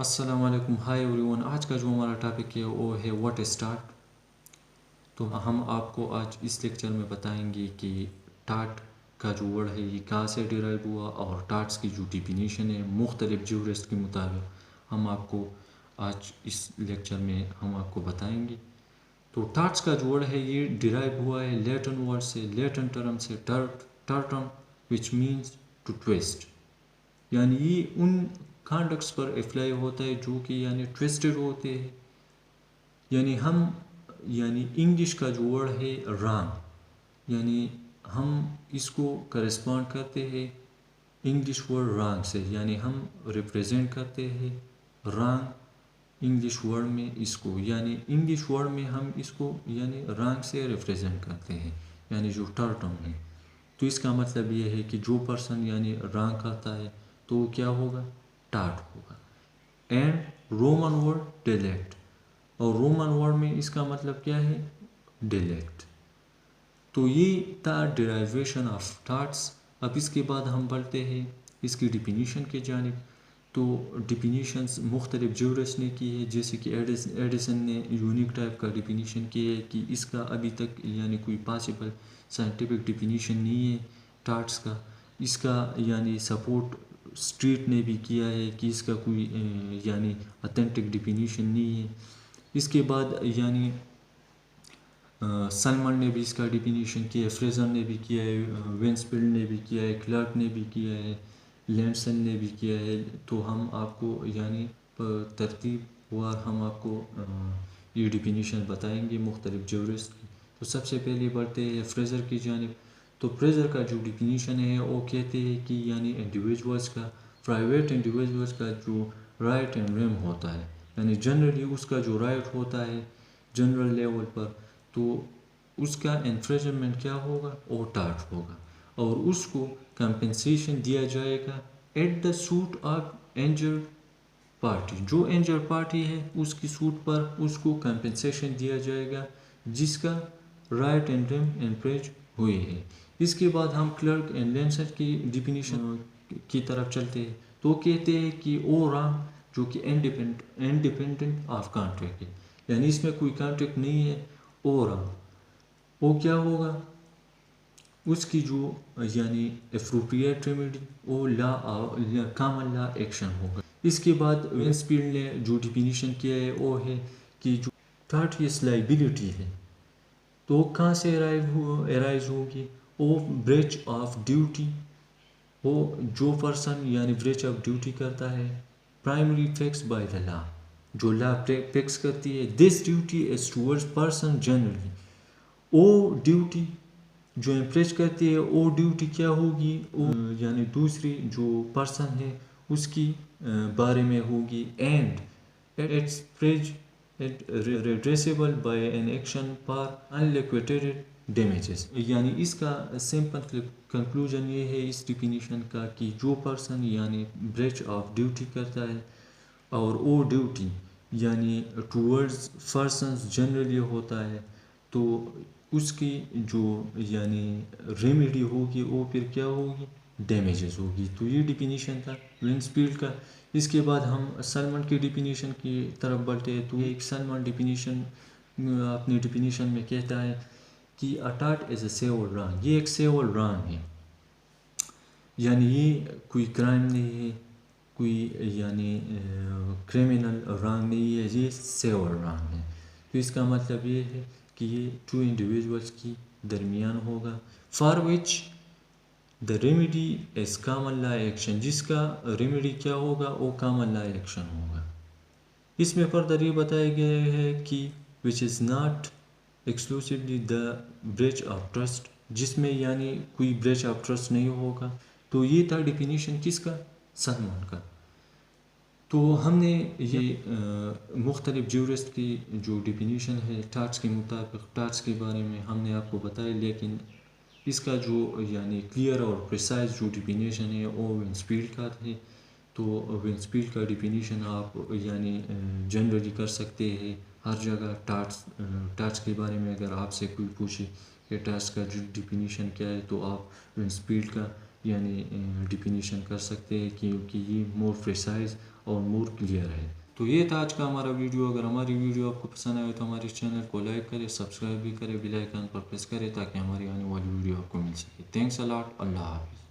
अस्सलाम वालेकुम, hi everyone. आज का जो हमारा टॉपिक है वो है व्हाट इज टार्ट। तो हम आपको आज इस लेक्चर में बताएंगे कि टार्ट का जो वर्ड है ये कहाँ से डिराइव हुआ और टार्ट्स की जो डिफिनीशन है मुख्तलिफ ज्यूरिस्ट के मुताबिक हम आपको आज इस लेक्चर में हम आपको बताएंगे। तो टार्ट्स का जो वर्ड है ये डिराइव हुआ है लैटिन वर्ड से, लैटिन टर्म से टर्टम विच मीन्स टू ट्विस्ट। यानी ये उन कॉन्डक्ट्स पर अप्लाई होता है जो कि यानी ट्विस्टेड होते हैं। यानी इंग्लिश का जो वर्ड है रॉन्ग, यानी हम इसको करेस्पॉन्ड करते हैं इंग्लिश वर्ड रॉन्ग से, यानी हम रिप्रेजेंट करते हैं रॉन्ग इंग्लिश वर्ड में इसको, यानी इंग्लिश वर्ड में हम इसको यानी रॉन्ग से रिप्रेजेंट करते हैं, यानी जो टर्टम है। तो इसका मतलब ये है कि जो पर्सन यानी रॉन्ग करता है तो वो क्या होगा, टार्ट होगा। एंड रोमन वर्ड डिलेक्ट, और रोमन वर्ड में इसका मतलब क्या है, डिलेक्ट। तो ये था डेरिवेशन ऑफ टार्ट्स। अब इसके बाद हम बढ़ते हैं इसकी डिफिनीशन के जानिब। तो डिफिनीशंस मुख्तलिफ ज्यूरिस्ट ने की है, जैसे कि एडिसन ने यूनिक टाइप का डिफिनीशन किया है कि इसका अभी तक यानी कोई पॉसिबल साइंटिफिक डिफिनीशन नहीं है टार्ट्स का। इसका यानी सपोर्ट स्ट्रीट ने भी किया है कि इसका कोई यानी ऑथेंटिक डिफिनीशन नहीं है। इसके बाद यानी सलमान ने भी इसका डिफिनीशन किया है, फ्रेजर ने भी किया है, विंफील्ड ने भी किया है, क्लार्क ने भी किया है, लैंडसन ने भी किया है। तो हम आपको यानी तरतीब वार हम आपको ये डिफिनीशन बताएंगे मुख्तलिफ ज्यूरिस्ट की। तो सबसे पहले बढ़ते हैं फ्रेजर की जानिब। तो फ्रेजर का जो डिफिनीशन है वो कहते हैं कि यानी इंडिविजुअल्स का, प्राइवेट इंडिविजुअल्स का जो राइट एंड रेम होता है, यानी जनरली उसका जो राइट होता है जनरल लेवल पर, तो उसका इन्फ्रिंजमेंट क्या होगा, वो टार्ट होगा, और उसको कंपेंसेशन दिया जाएगा at the suit of injured party. जो इंजर्ड पार्टी है उसकी सूट पर उसको कंपेंसेशन दिया जाएगा जिसका राइट एंड रेम इन्फ्रिंज हुए हैं। इसके बाद हम क्लर्क एंड लेंसर की डिफिनीशन की तरफ चलते हैं। तो कहते हैं कि ओ राम जो कि इंडिपेंडेंट ऑफ कॉन्ट्रैक्ट है, यानी इसमें कोई कॉन्ट्रैक्ट नहीं है। ओ राम वो क्या होगा, उसकी जो यानी एप्रोप्रिएट रेमेडी वो ला कॉमन ला एक्शन होगा। इसके बाद विंफील्ड ने जो डिफिनीशन किया है वो है कि जो टार्टियस लाइबिलिटी है तो कहाँ से अराइज होगी, वो ब्रेच ऑफ ड्यूटी, वो जो पर्सन यानी ब्रेच ऑफ ड्यूटी करता है primary fix by the law, जो लॉ फिक्स करती है this duty is towards person generally. वो ड्यूटी जो इम्प्रेस करती है वो ड्यूटी क्या होगी, वो यानी दूसरी जो पर्सन है उसकी बारे में होगी। And it's praise redressable by an action for unliquidated damages। यानी इसका सिंपल कंक्लूजन ये है इस डिफिनीशन का कि जो पर्सन यानी ब्रेच ऑफ ड्यूटी करता है और वो ड्यूटी यानी टूवर्ड्स पर्सन्स जनरली होता है, तो उसकी जो यानी रेमेडी होगी वो फिर क्या होगी, डैमेजेस होगी। तो ये डिफिनीशन था विंफील्ड का। इसके बाद हम सलमान की डिफिनीशन की तरफ बढ़ते हैं। तो एक सलमान डिफिनीशन अपनी डिफिनीशन में कहता है कि अ टार्ट इज़ अ सेवल रॉन्ग, ये एक सेवल रॉन्ग है, यानी ये कोई क्राइम नहीं है, कोई यानी क्रिमिनल रॉन्ग नहीं है, ये सेवल रॉन्ग है। तो इसका मतलब ये है कि ये टू इंडिविजुअल्स की दरमियान होगा, for which the remedy is common law action, जिसका रेमेडी क्या होगा, वो कॉमन लॉ एक्शन होगा। इसमें फर्दर ये बताया गया है कि which is not exclusively the breach of trust, जिसमें यानी कोई ब्रेच ऑफ ट्रस्ट नहीं होगा। तो ये था डिफिनीशन किसका, सलमान का। तो हमने ये मुख्तलिफ ज्यूरिस्ट की जो डिफिनीशन है टार्ट्स के मुताबिक, टार्ट्स के बारे में हमने आपको बताया, लेकिन इसका जो यानी क्लियर और प्रिसाइज जो डिफिनीशन है वो विंफील्ड का है। तो विंफील्ड का डिफिनीशन आप यानी जनरली कर सकते हैं हर जगह। टार्ट्स के बारे में अगर आपसे कोई पूछे कि टार्ट्स का जो डिफिनीशन क्या है, तो आप विंफील्ड का यानी डिफिनीशन कर सकते हैं, क्योंकि ये मोर प्रिसाइज और मोर क्लियर है। तो ये था आज का हमारा वीडियो। अगर हमारी वीडियो आपको पसंद आए तो हमारे चैनल को लाइक करें, सब्सक्राइब भी करें, बेल आइकन पर प्रेस करें ताकि हमारी आने वाली वीडियो आपको मिल सके। Thanks a lot. अल्लाह हाफिज़।